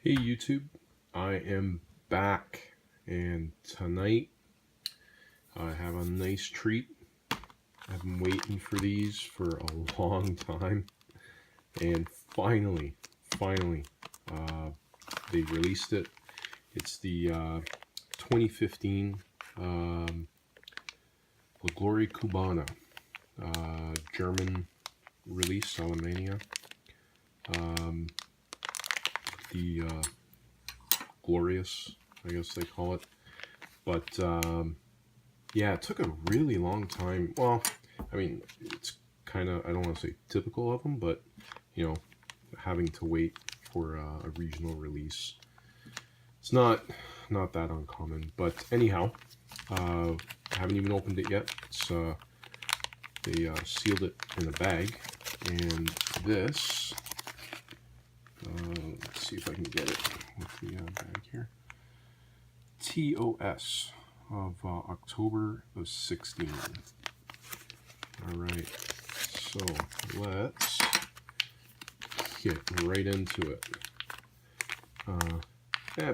Hey YouTube, I am back, and tonight I have a nice treat. I've been waiting for these for a long time, and finally, they released it. It's the 2015 Gloria Cubana, German release, Alemania. The Glorias, I guess they call it. But yeah, it took a really long time. Well, I mean, it's kind of, I don't want to say typical of them, but, you know, having to wait for a regional release. It's not that uncommon. But anyhow, I haven't even opened it yet. It's, they sealed it in a bag. And this, let's see if I can get it with the bag here. TOS of October of 16. Alright, so let's get right into it.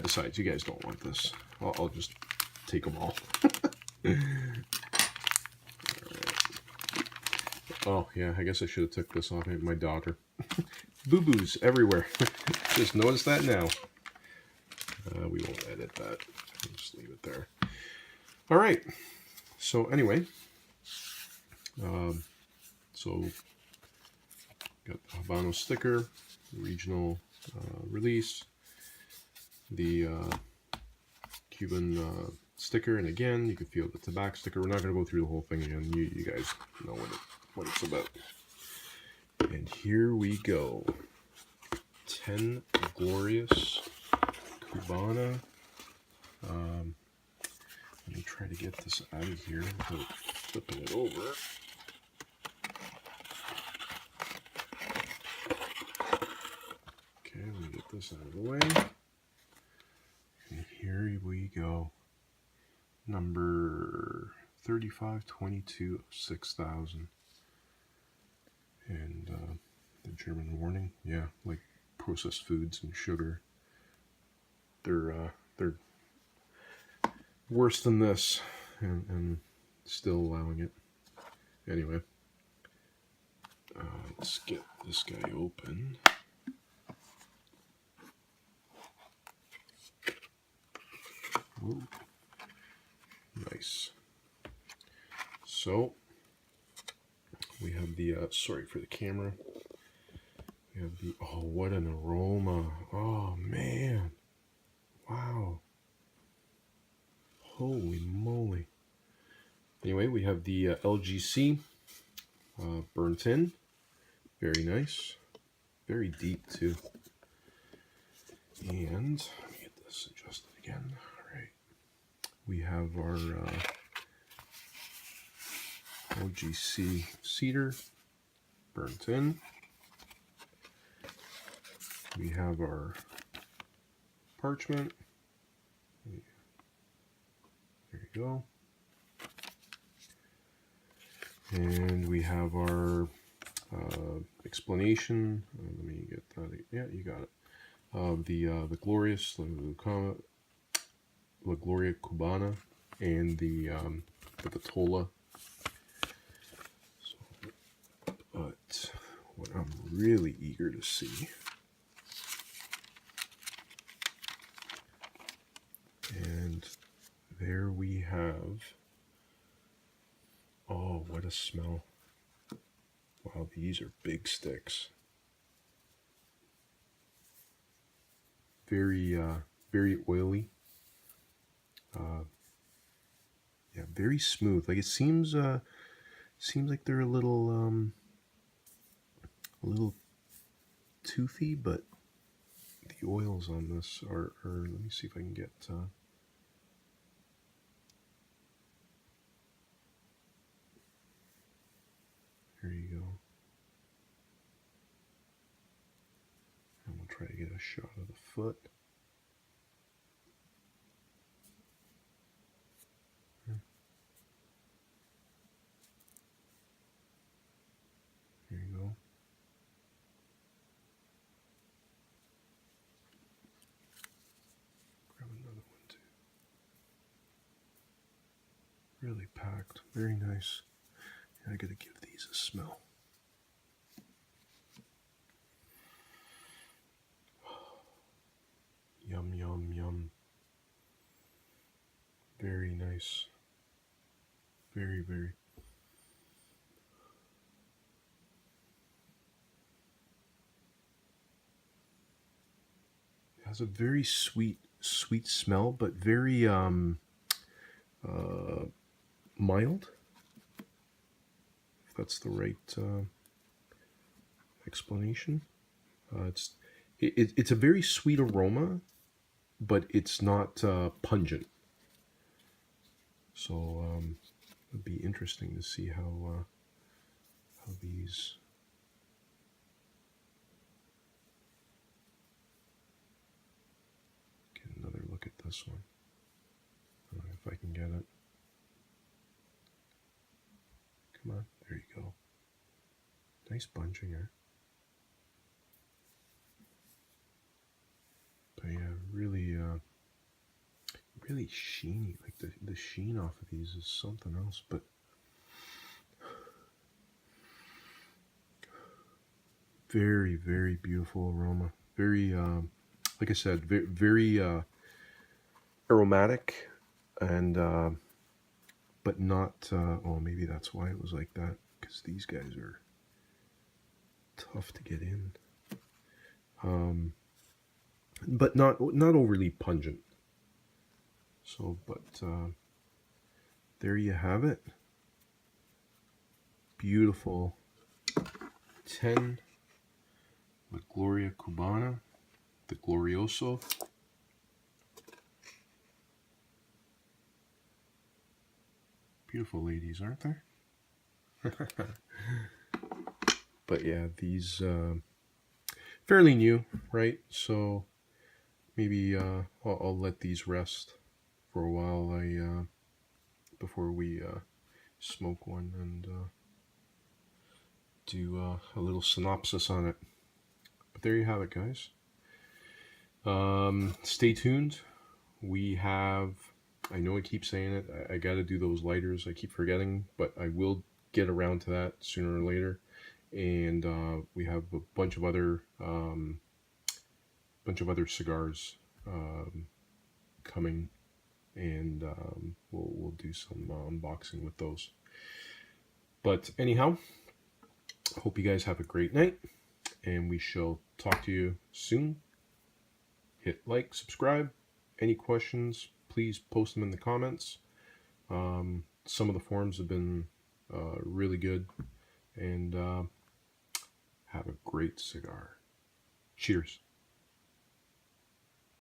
Besides, you guys don't want this. I'll just take them all. Alright. Oh, yeah, I guess I should have took this off. My daughter. Boo-boos everywhere. Just notice that now. We won't edit that. Just leave it there. Alright, so anyway, so got the Habano sticker, regional release, the Cuban sticker, and again, you can feel the tobacco sticker. We're not going to go through the whole thing again. You guys know what it's about. And here we go. 10 Glorias Cubana. Let me try to get this out of here without flipping it over. Okay, let me get this out of the way. And here we go. Number 3522 of 6000. And the German warning, yeah, like processed foods and sugar. They're worse than this, and still allowing it. Anyway, let's get this guy open. Ooh. Nice. So we have the sorry for the camera. We have the, oh, what an aroma! Oh man, wow. Holy moly. Anyway, we have the LGC burnt in. Very nice. Very deep, too. And let me get this adjusted again. All right. We have our LGC cedar burnt in. We have our parchment. There you go. And we have our explanation. Let me get that. Yeah, you got it. The Glorious, the Gloria Cubana, and the Vitola. So, but what I'm really eager to see, and there we have. Oh, what a smell. Wow, these are big sticks. Very, very oily. Yeah, very smooth. Like it seems like they're a little toothy, but the oils on this are let me see if I can get, there you go. And we'll try to get a shot of the foot. There you go. Really packed. Very nice. I gotta give these a smell. Yum, yum, yum. Very nice. Very, very. It has a very sweet smell, but very mild. If that's the right explanation. It's a very sweet aroma, but it's not pungent. So it'd be interesting to see how these. Get another look at this one. If I can get it. Come on, there you go. Nice bunching here. But yeah, really, really sheeny. Like the sheen off of these is something else. But very, very beautiful aroma. Very, like I said, very, very aromatic, and but not. Oh, maybe that's why it was like that. Because these guys are tough to get in. But not overly pungent. So, but there you have it. Beautiful 10 with Gloria Cubana, the Glorioso. Beautiful ladies, aren't there? But yeah, these fairly new, right? So maybe I'll let these rest for a while. Before we smoke one and do a little synopsis on it. But there you have it, guys. Stay tuned. We have. I know I keep saying it. I got to do those lighters. I keep forgetting, but I will get around to that sooner or later. And we have a bunch of other cigars coming, and we'll do some unboxing with those. But anyhow, hope you guys have a great night, and we shall talk to you soon. Hit like, subscribe. Any questions, please post them in the comments. Some of the forums have been really good, and have a great cigar. Cheers.